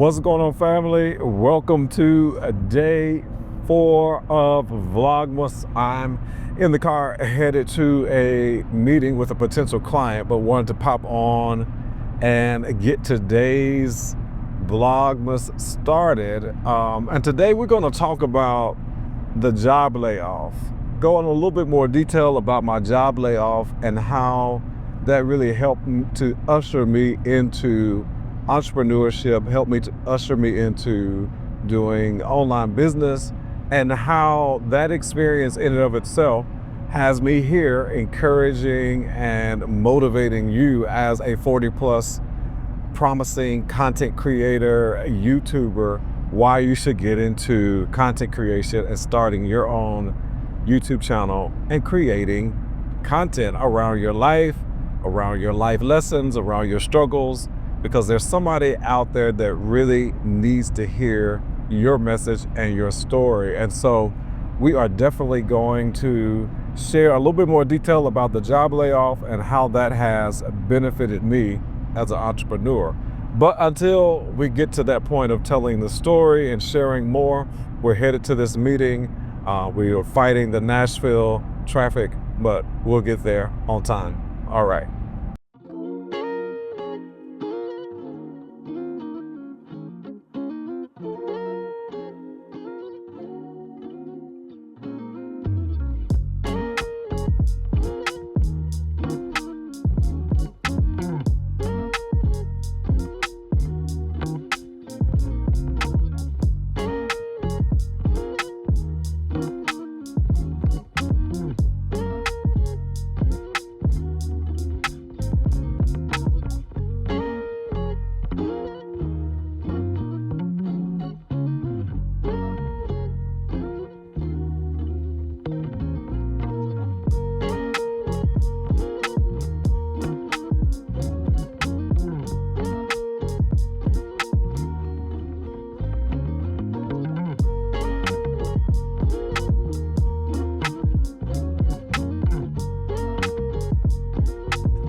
What's going on, family? Welcome to day 4 of Vlogmas. I'm in the car headed to a meeting with a potential client, but wanted to pop on and get today's Vlogmas started. And today we're going to talk about the job layoff. Go in a little bit more detail about my job layoff and how that really helped to usher me into entrepreneurship, helped me to usher me into doing online business, and how that experience in and of itself has me here encouraging and motivating you as a 40 plus promising content creator, YouTuber, why you should get into content creation and starting your own YouTube channel and creating content around your life lessons, around your struggles, because there's somebody out there that really needs to hear your message and your story. And so we are definitely going to share a little bit more detail about the job layoff and how that has benefited me as an entrepreneur. But until we get to that point of telling the story and sharing more, we're headed to this meeting. We are fighting the Nashville traffic, but we'll get there on time. All right.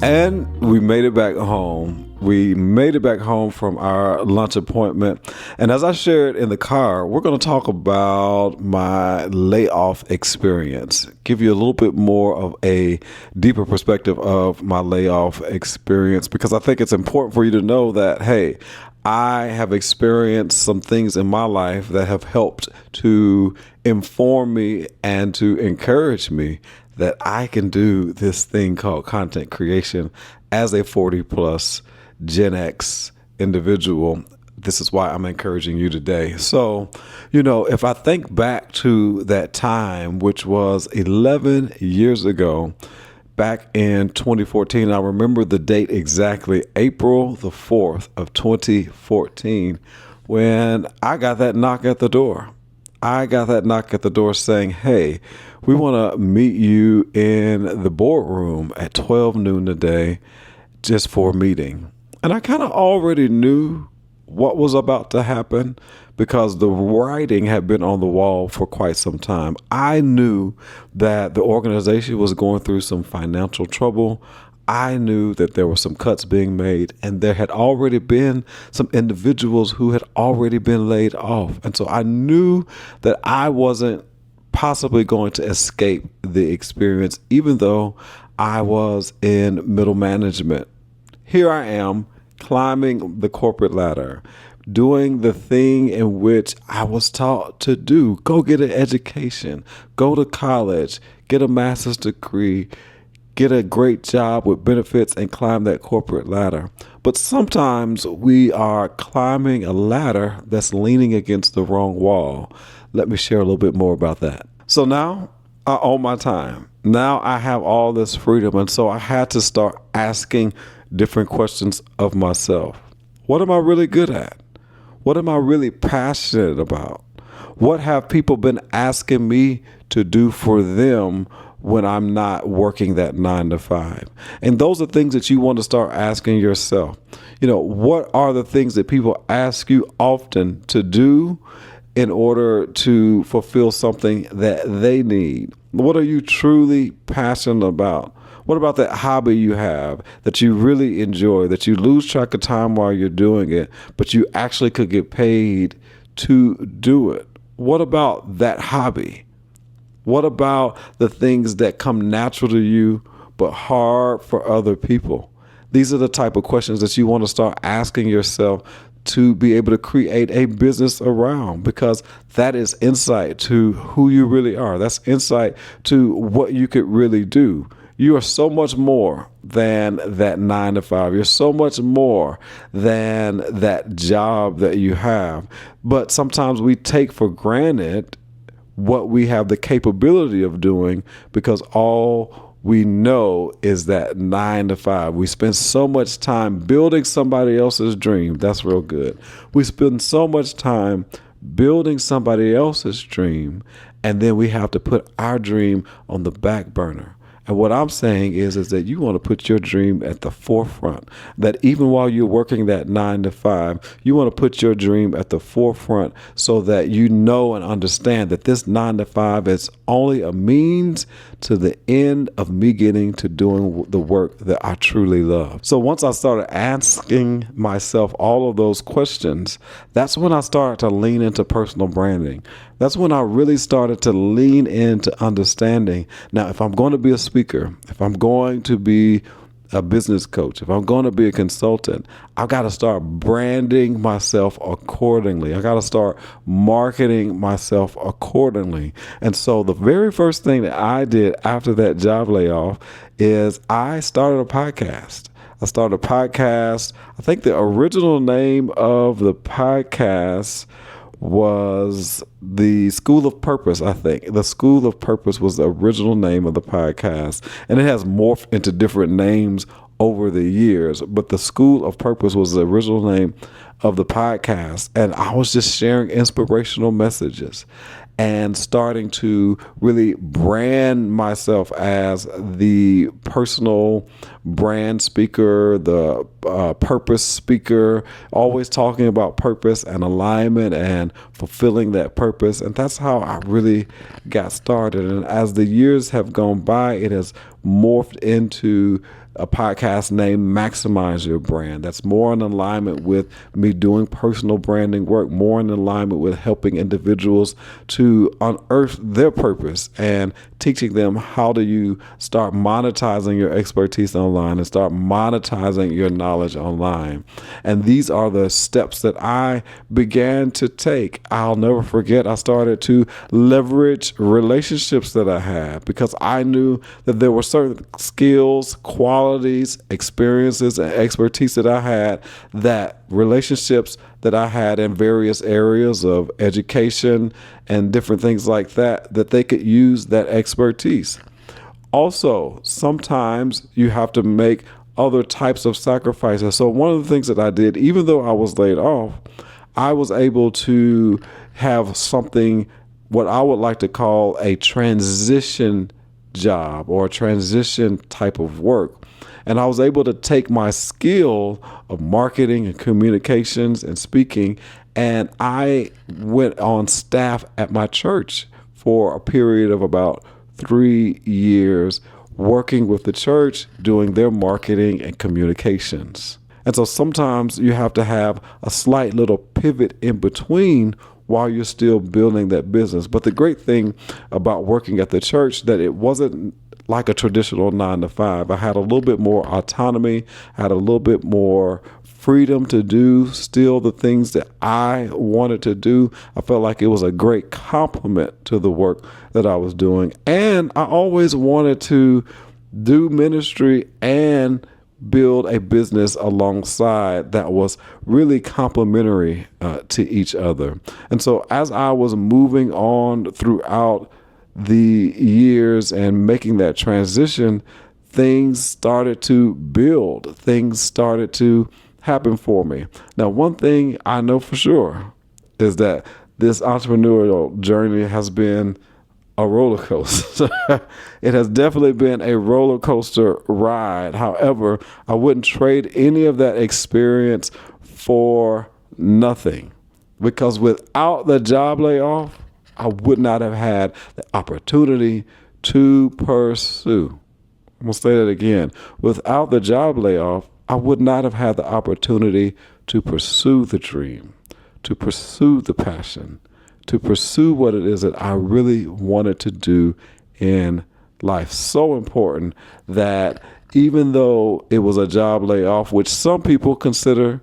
And we made it back home. We made it back home from our lunch appointment. And as I shared in the car, we're going to talk about my layoff experience, give you a little bit more of a deeper perspective of my layoff experience, because I think it's important for you to know that, hey, I have experienced some things in my life that have helped to inform me and to encourage me that I can do this thing called content creation as a 40 plus Gen X individual. This is why I'm encouraging you today. So, if I think back to that time, which was 11 years ago, back in 2014, I remember the date exactly, April the 4th of 2014, when I got that knock at the door. I got that knock at the door saying, hey, we want to meet you in the boardroom at 12 noon today just for a meeting. And I kind of already knew what was about to happen because the writing had been on the wall for quite some time. I knew that the organization was going through some financial trouble. I knew that there were some cuts being made, and there had already been some individuals who had already been laid off. And so I knew that I wasn't possibly going to escape the experience, even though I was in middle management. Here I am climbing the corporate ladder, doing the thing in which I was taught to do. Go get an education, go to college, get a master's degree, get a great job with benefits, and climb that corporate ladder. But sometimes we are climbing a ladder that's leaning against the wrong wall. Let me share a little bit more about that. So now I own my time. Now I have all this freedom. And so I had to start asking different questions of myself. What am I really good at? What am I really passionate about? What have people been asking me to do for them when I'm not working that 9 to 5? And those are things that you want to start asking yourself. What are the things that people ask you often to do in order to fulfill something that they need? What are you truly passionate about? What about that hobby you have that you really enjoy, that you lose track of time while you're doing it, but you actually could get paid to do it? What about that hobby? What about the things that come natural to you but hard for other people? These are the type of questions that you want to start asking yourself to be able to create a business around, because that is insight to who you really are. That's insight to what you could really do. You are so much more than that 9 to 5. You're so much more than that job that you have. But sometimes we take for granted what we have the capability of doing because all we know is that 9 to 5. We spend so much time building somebody else's dream. That's real good. We spend so much time building somebody else's dream, and then we have to put our dream on the back burner. And what I'm saying is that you want to put your dream at the forefront, that even while you're working that 9 to 5, you want to put your dream at the forefront so that you know and understand that this 9 to 5 is only a means to the end of me getting to doing the work that I truly love. So once I started asking myself all of those questions, that's when I started to lean into personal branding. That's when I really started to lean into understanding. Now, if I'm going to be a speaker, if I'm going to be a business coach, if I'm going to be a consultant, I've got to start branding myself accordingly. I got to start marketing myself accordingly. And so the very first thing that I did after that job layoff is I started a podcast. I started a podcast. I think the original name of the podcast was the School of Purpose. I think the School of Purpose was the original name of the podcast, and it has morphed into different names over the years, but the School of Purpose was the original name of the podcast. And I was just sharing inspirational messages and starting to really brand myself as the personal brand speaker, the purpose speaker, always talking about purpose and alignment and fulfilling that purpose. And that's how I really got started. And as the years have gone by, it has morphed into a podcast named Maximize Your Brand. That's more in alignment with me doing personal branding work, more in alignment with helping individuals to unearth their purpose and teaching them how do you start monetizing your expertise online and start monetizing your knowledge online. And these are the steps that I began to take. I'll never forget, I started to leverage relationships that I had because I knew that there were certain skills, qualities, experiences, and expertise that I had, that relationships that I had in various areas of education and different things like that, that they could use that expertise. Also, sometimes you have to make other types of sacrifices. So one of the things that I did, even though I was laid off, I was able to have something, what I would like to call a transition job or a transition type of work. And I was able to take my skill of marketing and communications and speaking, and I went on staff at my church for a period of about 3 years, working with the church, doing their marketing and communications. And so sometimes you have to have a slight little pivot in between while you're still building that business. But the great thing about working at the church, that it wasn't like a traditional 9 to 5. I had a little bit more autonomy, had a little bit more freedom to do still the things that I wanted to do. I felt like it was a great complement to the work that I was doing. And I always wanted to do ministry and build a business alongside that was really complementary to each other. And so as I was moving on throughout the years and making that transition, things started to build. Things started to happen for me. Now, one thing I know for sure is that this entrepreneurial journey has been a roller coaster. It has definitely been a roller coaster ride. However, I wouldn't trade any of that experience for nothing, because without the job layoff, I would not have had the opportunity to pursue, I'm going to say that again. Without the job layoff, I would not have had the opportunity to pursue the dream, to pursue the passion, to pursue what it is that I really wanted to do in life. So important that even though it was a job layoff, which some people consider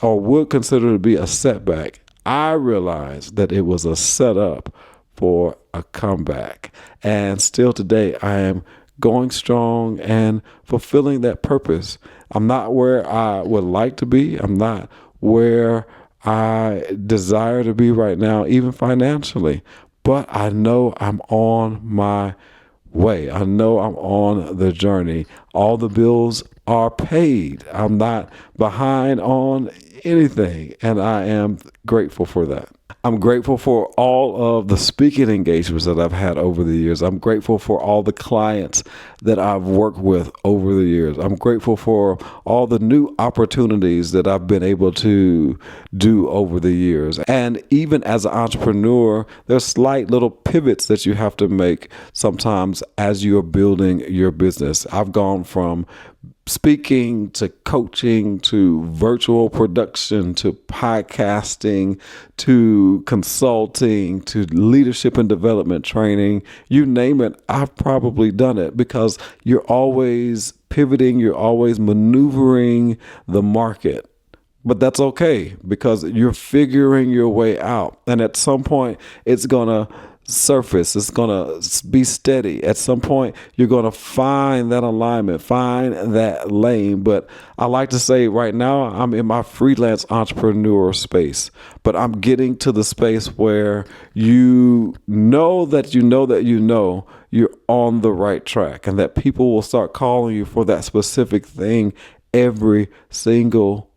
or would consider to be a setback, I realized that it was a setup for a comeback. And still today, I am going strong and fulfilling that purpose. I'm not where I would like to be. I'm not where I desire to be right now, even financially. But I know I'm on my way. I know I'm on the journey. All the bills are paid. I'm not behind on anything, and I am grateful for that. I'm grateful for all of the speaking engagements that I've had over the years. I'm grateful for all the clients that I've worked with over the years. I'm grateful for all the new opportunities that I've been able to do over the years. And even as an entrepreneur, there's slight little pivots that you have to make sometimes as you're building your business. I've gone from speaking to coaching to virtual production to podcasting to consulting to leadership and development training. You name it, I've probably done it, because you're always pivoting, you're always maneuvering the market. But that's okay, because you're figuring your way out. And at some point, it's going to surface. It's going to be steady. At some point, you're going to find that alignment, find that lane. But I like to say right now, I'm in my freelance entrepreneur space, but I'm getting to the space where you know that you're on the right track, and that people will start calling you for that specific thing every single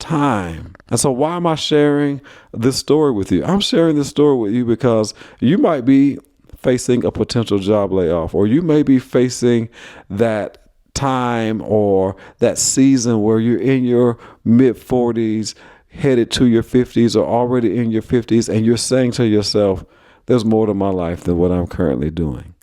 time. And so why am I sharing this story with you? I'm sharing this story with you because you might be facing a potential job layoff, or you may be facing that time or that season where you're in your mid 40s, headed to your 50s, or already in your 50s, and you're saying to yourself, there's more to my life than what I'm currently doing.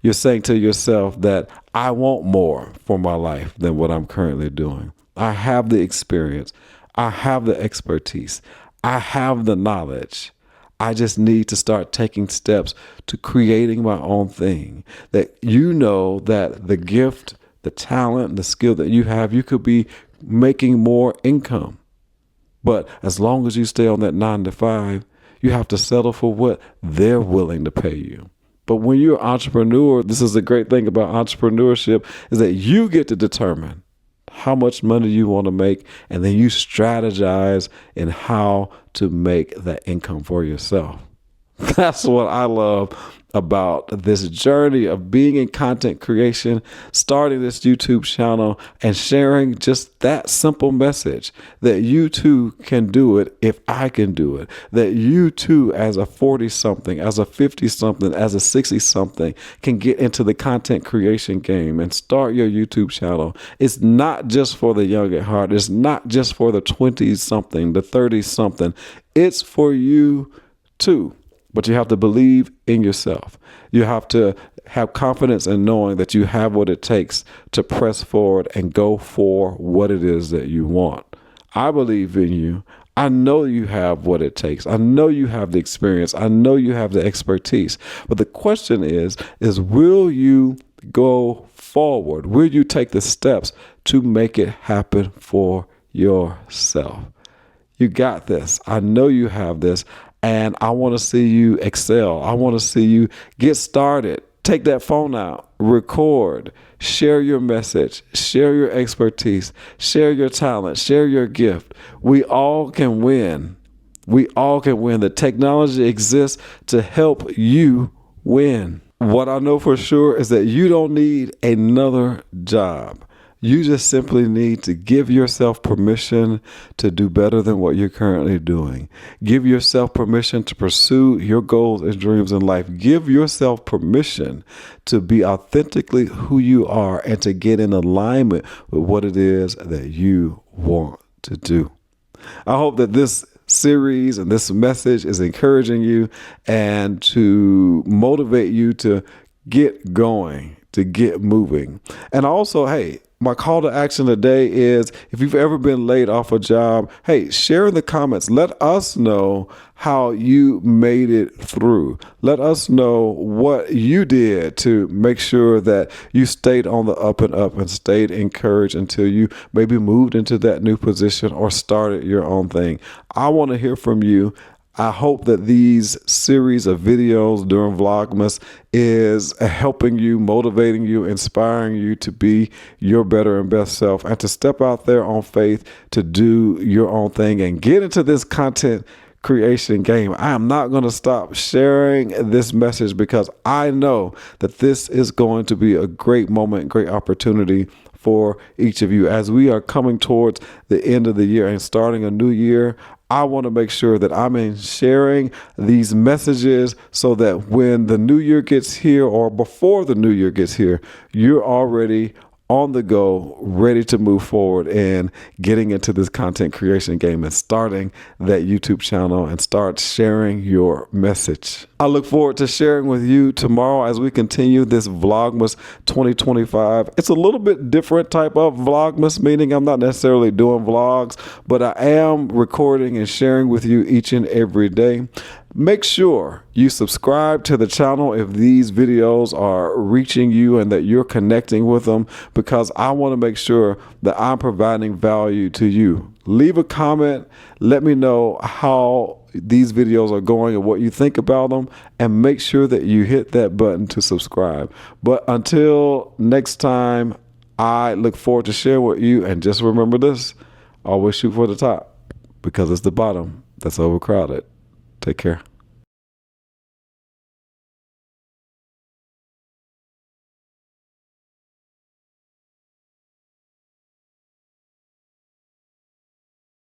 You're saying to yourself that I want more for my life than what I'm currently doing. I have the experience. I have the expertise. I have the knowledge. I just need to start taking steps to creating my own thing. That you know that the gift, the talent, the skill that you have, you could be making more income. But as long as you stay on that 9 to 5, you have to settle for what they're willing to pay you. But when you're an entrepreneur, this is the great thing about entrepreneurship, is that you get to determine how much money you want to make, and then you strategize in how to make that income for yourself. That's what I love about this journey of being in content creation, starting this YouTube channel, and sharing just that simple message that you too can do it if I can do it. That you too, as a 40-something, as a 50-something, as a 60-something, can get into the content creation game and start your YouTube channel. It's not just for the young at heart. It's not just for the 20-something, the 30-something. It's for you too. But you have to believe in yourself. You have to have confidence in knowing that you have what it takes to press forward and go for what it is that you want. I believe in you. I know you have what it takes. I know you have the experience. I know you have the expertise. But the question is will you go forward? Will you take the steps to make it happen for yourself? You got this. I know you have this. And I want to see you excel. I want to see you get started. Take that phone out, record, share your message, share your expertise, share your talent, share your gift. We all can win. We all can win. The technology exists to help you win. What I know for sure is that you don't need another job. You just simply need to give yourself permission to do better than what you're currently doing. Give yourself permission to pursue your goals and dreams in life. Give yourself permission to be authentically who you are and to get in alignment with what it is that you want to do. I hope that this series and this message is encouraging you and to motivate you to get going, to get moving. And also, hey, my call to action today is if you've ever been laid off a job, hey, share in the comments. Let us know how you made it through. Let us know what you did to make sure that you stayed on the up and up and stayed encouraged until you maybe moved into that new position or started your own thing. I want to hear from you. I hope that these series of videos during Vlogmas is helping you, motivating you, inspiring you to be your better and best self and to step out there on faith to do your own thing and get into this content creation game. I am not going to stop sharing this message because I know that this is going to be a great moment, great opportunity for each of you as we are coming towards the end of the year and starting a new year. I want to make sure that I'm in sharing these messages so that when the new year gets here or before the new year gets here, you're already on the go, ready to move forward and getting into this content creation game and starting that YouTube channel and start sharing your message. I look forward to sharing with you tomorrow as we continue this Vlogmas 2025. It's a little bit different type of Vlogmas, meaning I'm not necessarily doing vlogs, but I am recording and sharing with you each and every day. Make sure you subscribe to the channel if these videos are reaching you and that you're connecting with them, because I want to make sure that I'm providing value to you. Leave a comment. Let me know how these videos are going and what you think about them, and make sure that you hit that button to subscribe. But until next time, I look forward to sharing with you. And just remember this, always shoot for the top because it's the bottom that's overcrowded. Take care.